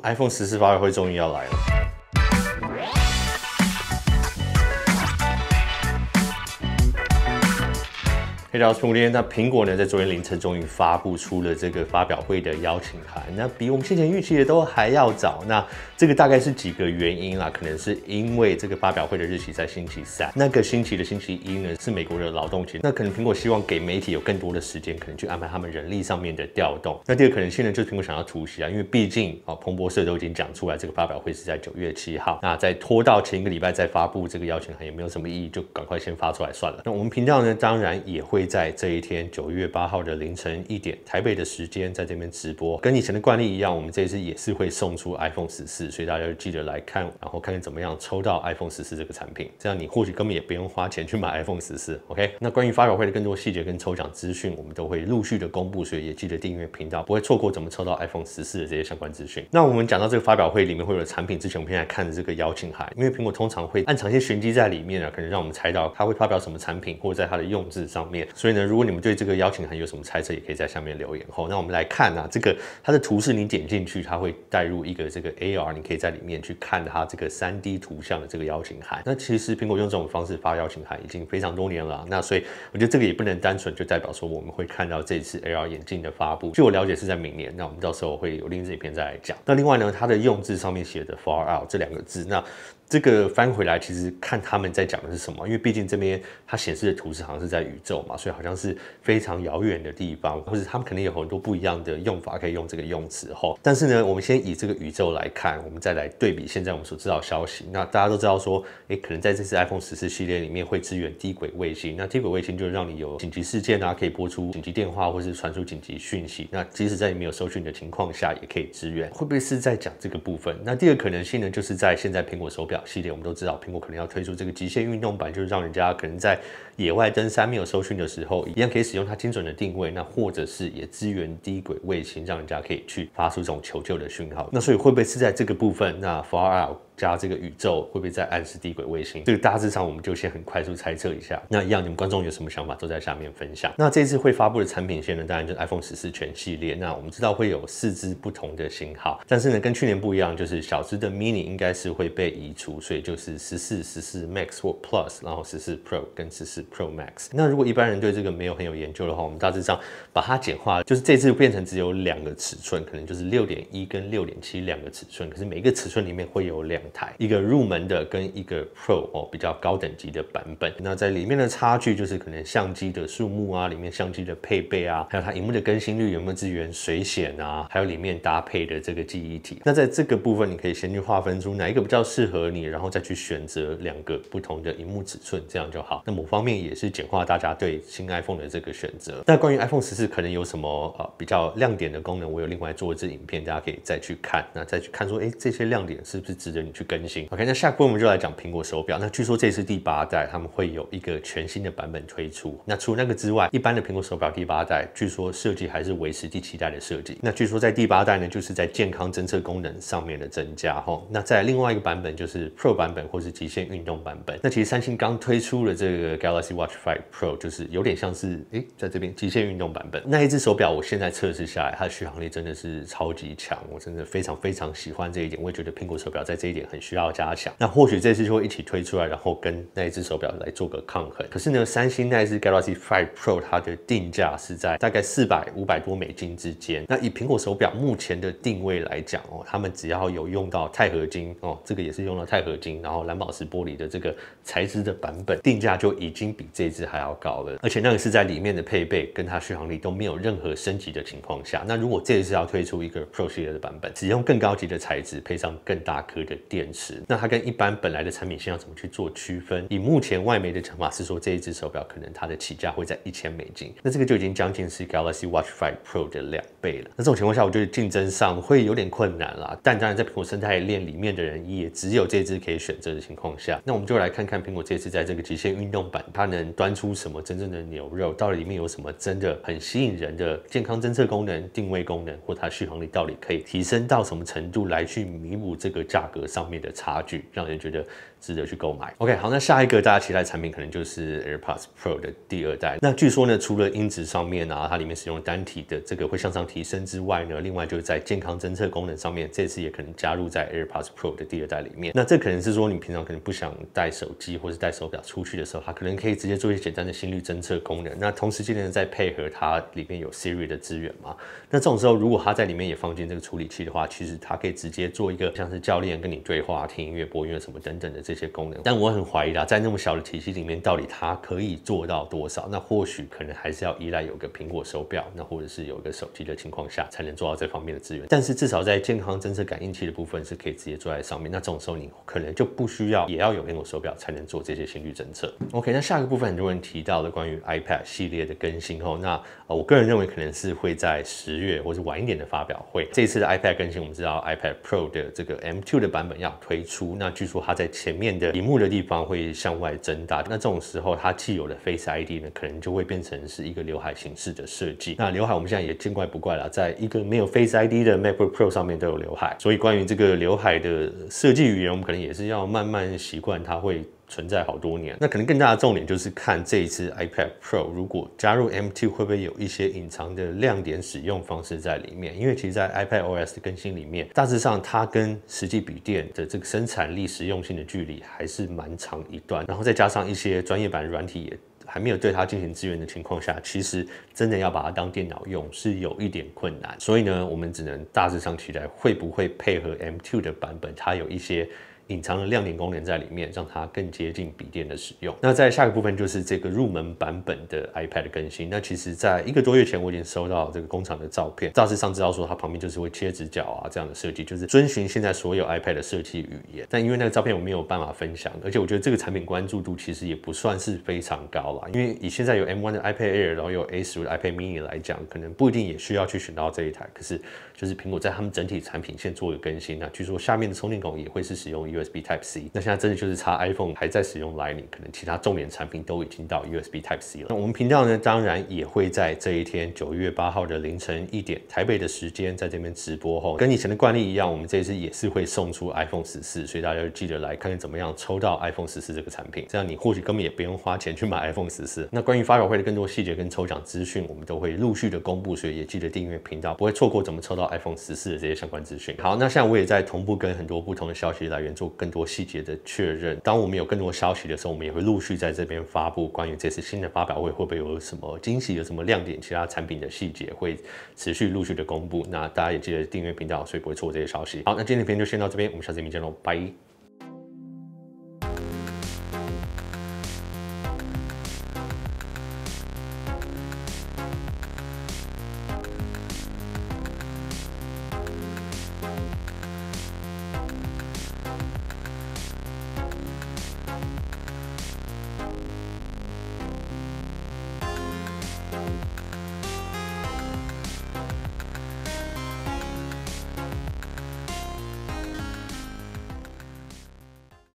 iPhone 14发表会终于要来了。大家好，我是苹果店。那苹果呢，在昨天凌晨终于发布出了这个发表会的邀请函，那比我们先前预期的都还要早。那这个大概是几个原因啦，可能是因为这个发表会的日期在星期三，那个星期的星期一呢是美国的劳动节，那可能苹果希望给媒体有更多的时间，可能去安排他们人力上面的调动。那第二个可能性呢，就是苹果想要突袭啊，因为毕竟彭博社都已经讲出来，这个发表会是在9月7号，那再拖到前一个礼拜再发布这个邀请函也没有什么意义，就赶快先发出来算了。那我们频道呢，当然也会在这一天9月8号的凌晨1点台北的时间在这边直播，跟以前的惯例一样，我们这一次也是会送出 iPhone 14，所以大家就记得来看，然后看看怎么样抽到 iPhone 14这个产品，这样你或许根本也不用花钱去买 iPhone 14。OK， 那关于发表会的更多细节跟抽奖资讯，我们都会陆续的公布，所以也记得订阅频道，不会错过怎么抽到 iPhone 14的这些相关资讯。那我们讲到这个发表会里面会有的产品之前，我们先来看这个邀请函，因为苹果通常会暗藏一些玄机在里面啊，可能让我们猜到它会发表什么产品，或者在它的用字上面。所以呢，如果你们对这个邀请函有什么猜测，也可以在下面留言吼。那我们来看啊，这个它的图示你点进去，它会带入一个这个 AR， 你可以在里面去看它这个3D 图像的这个邀请函。那其实苹果用这种方式发邀请函已经非常多年了，那所以我觉得这个也不能单纯就代表说我们会看到这一次 AR 眼镜的发布。据我了解是在明年，那我们到时候会有另一支影片再来讲。那另外呢，它的用字上面写的 far out 这2个字，那这个翻回来，其实看他们在讲的是什么，因为毕竟这边它显示的图示好像是在宇宙嘛，所以好像是非常遥远的地方，或者他们可能有很多不一样的用法可以用这个用词吼。但是呢，我们先以这个宇宙来看，我们再来对比现在我们所知道的消息。那大家都知道说，可能在这次 iPhone 14系列里面会支援低轨卫星，那低轨卫星就是让你有紧急事件啊，可以拨出紧急电话或是传输紧急讯息。那即使在你没有收讯的情况下，也可以支援。会不会是在讲这个部分？那第二个可能性呢，就是在现在苹果手表系列，我们都知道苹果可能要推出这个极限运动版，就是让人家可能在野外登山没有收讯的时候，一样可以使用它精准的定位，那或者是也支援低轨卫星，让人家可以去发出这种求救的讯号。那所以会不会是在这个部分，那 far out 加这个宇宙会不会在暗示低轨卫星？这个大致上我们就先很快速猜测一下。那一样，你们观众有什么想法都在下面分享。那这次会发布的产品线呢，当然就是 iPhone 14全系列。那我们知道会有4支不同的型号，但是呢，跟去年不一样，就是小支的 mini 应该是会被移除，所以就是14、14 Max 或 Plus， 然后14 Pro 跟14 Pro Max。那如果一般人对这个没有很有研究的话，我们大致上把它简化，就是这次变成只有2个尺寸，可能就是 6.1 跟 6.7 2个尺寸，可是每一个尺寸里面会有2台，一个入门的跟一个 Pro 比较高等级的版本。那在里面的差距就是可能相机的数目啊，里面相机的配备啊，还有它萤幕的更新率有没有支援水显啊，还有里面搭配的这个记忆体。那在这个部分，你可以先去划分出哪一个比较适合你，然后再去选择2个不同的萤幕尺寸，这样就好。那某方面也是简化大家对新 iPhone 的这个选择。那关于 iPhone 14可能有什么比较亮点的功能，我有另外做一支影片，大家可以再去看，那再去看说，这些亮点是不是值得你去更新 ？OK， 那下一步我们就来讲苹果手表。那据说这次第8代他们会有一个全新的版本推出。那除了那个之外，一般的苹果手表第8代，据说设计还是维持第7代的设计。那据说在第8代呢，就是在健康侦测功能上面的增加吼。那在另外一个版本就是 Pro 版本或是极限运动版本。那其实三星刚推出了这个 Galaxy Watch 5 Pro， 就是有点像是在这边极限运动版本。那一只手表我现在测试下来，它的续航力真的是超级强，我真的非常非常喜欢这一点。我也觉得苹果手表在这一点很需要加强。那或许这次就会一起推出来，然后跟那一只手表来做个抗衡。可是呢，三星那一只 Galaxy 5 Pro 它的定价是在大概400、500多美金之间。那以苹果手表目前的定位来讲他们只要有用到钛合金这个也是用到钛合金，然后蓝宝石玻璃的这个材质的版本，定价就已经比这一只还要高了。而且那个是在里面的配备跟它续航力都没有任何升级的情况下。那如果这一次要推出一个 Pro 系列的版本，使用更高级的材质，配上更大颗的电池，那它跟一般本来的产品线要怎么去做区分？以目前外媒的讲法是说，这一只手表可能它的起价会在1000美金，那这个就已经将近是 Galaxy Watch 5 Pro 的2倍了。那这种情况下，我觉得竞争上会有点困难啦。但当然，在苹果生态链里面的人也只有这只可以选择的情况下，那我们就来看看苹果这次在这个极限运动版，它能端出什么真正的牛肉？到底里面有什么真的很吸引人的健康侦测功能、定位功能，或它续航力到底可以提升到什么程度来去弥补这个价格上上面的差距，让人觉得值得去购买。OK， 好，那下一个大家期待的产品可能就是 AirPods Pro 的第2代。那据说呢，除了音质上面啊，它里面使用单体的这个会向上提升之外呢，另外就是在健康侦测功能上面，这次也可能加入在 AirPods Pro 的第2代里面。那这可能是说你平常可能不想带手机或是带手表出去的时候，它可能可以直接做一些简单的心率侦测功能。那同时间呢，再配合它里面有 Siri 的资源嘛。那这种时候，如果它在里面也放进这个处理器的话，其实它可以直接做一个像是教练跟你对话、听音乐、播音乐什么等等的这些功能。但我很怀疑啦，在那么小的体系里面，到底它可以做到多少？那或许可能还是要依赖有个苹果手表，那或者是有个手机的情况下，才能做到这方面的资源。但是至少在健康侦测感应器的部分是可以直接做在上面。那这种时候你可能就不需要也要有苹果手表才能做这些心率侦测。OK， 那下一个部分很多人提到的关于 iPad 系列的更新后，那我个人认为可能是会在10月或是晚一点的发表会。这一次的 iPad 更新，我们知道 iPad Pro 的这个 M2 的版本要推出，那据说它在前面的屏幕的地方会向外增大。那这种时候，它既有的 Face ID 呢，可能就会变成是一个刘海形式的设计。那刘海我们现在也见怪不怪了，在一个没有 Face ID 的 MacBook Pro 上面都有刘海，所以关于这个刘海的设计语言，我们可能也是要慢慢习惯它会存在好多年。那可能更大的重点就是看这一次 iPad Pro 如果加入 M2 会不会有一些隐藏的亮点使用方式在里面，因为其实在 iPad OS 的更新里面，大致上它跟实际笔电的这个生产力实用性的距离还是蛮长一段，然后再加上一些专业版软体也还没有对它进行支援的情况下，其实真的要把它当电脑用是有一点困难。所以呢，我们只能大致上期待会不会配合 M2 的版本，它有一些隐藏的亮点功能在里面，让它更接近笔电的使用。那在下个部分就是这个入门版本的 iPad 的更新。那其实在1个多月前，我已经收到这个工厂的照片，大致上知道说它旁边就是会切直角啊这样的设计，就是遵循现在所有 iPad 的设计语言。但因为那个照片我没有办法分享，而且我觉得这个产品关注度其实也不算是非常高啦，因为以现在有 M1 的 iPad Air， 然后有 A15 的 iPad Mini 来讲，可能不一定也需要去选到这一台。可是就是苹果在他们整体产品线做一个更新，那据说下面的充电孔也会是使用 USB Type-C。那现在真的就是差 iPhone 还在使用 Lightning， 可能其他重点产品都已经到 USB Type-C 了。那我们频道呢，当然也会在这一天9月8号的凌晨1点台北的时间，在这边直播后，跟以前的惯例一样，我们这一次也是会送出 iPhone 14，所以大家就记得来看看怎么样抽到 iPhone 14这个产品，这样你或许根本也不用花钱去买 iPhone 14。那关于发表会的更多细节跟抽奖资讯，我们都会陆续的公布，所以也记得订阅频道，不会错过怎么抽到 iPhone 14的这些相关资讯。好，那现在我也在同步跟很多不同的消息来源做更多细节的确认。当我们有更多消息的时候，我们也会陆续在这边发布关于这次新的发表会会不会有什么惊喜、有什么亮点，其他产品的细节会持续陆续的公布。那大家也记得订阅频道，所以不会错过这些消息。好，那今天的影片就先到这边，我们下次影片见喽，拜。